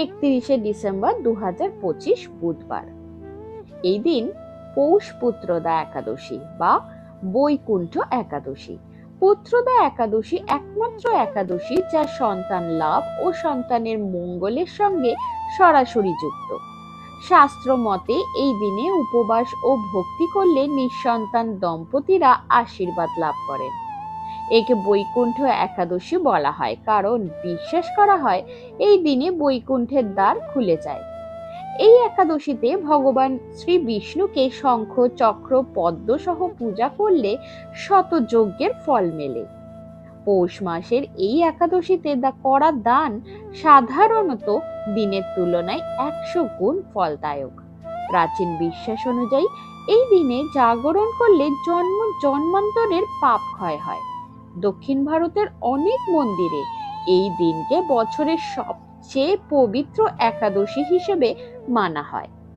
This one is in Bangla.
31শে ডিসেম্বর 2025 বুধবার। এই দিন পৌষ পুত্রদা একাদশী বা বৈকুণ্ঠ একাদশী। পুত্রদা একাদশী একমাত্র একাদশী যা সন্তান লাভ ও সন্তানের মঙ্গলের সঙ্গে সরাসরি যুক্ত। শাস্ত্র মতে এই দিনে উপবাস ও ভক্তি করলে নিঃসন্তান দম্পতিরা আশীর্বাদ লাভ করেন। একে বৈকুণ্ঠ একাদশী বলা হয় কারণ বিশ্বাস করা হয় এই দিনে বৈকুণ্ঠের দ্বার খুলে যায়। এই একাদশীতে ভগবান শ্রী বিষ্ণুকে শঙ্খ চক্র পদ্ম সহ পূজা করলে শত যজ্ঞের ফল মেলে। পৌষ মাসের এই একাদশীতে করা দান সাধারণত দিনের তুলনায় 100 গুণ ফলদায়ক। প্রাচীন বিশ্বাস অনুযায়ী এই দিনে জাগরণ করলে জন্ম জন্মান্তরের পাপ ক্ষয় হয়। দক্ষিণ ভারতের অনেক মন্দিরে এই দিনকে বছরের সবচেয়ে পবিত্র একাদশী হিসেবে মানা হয়।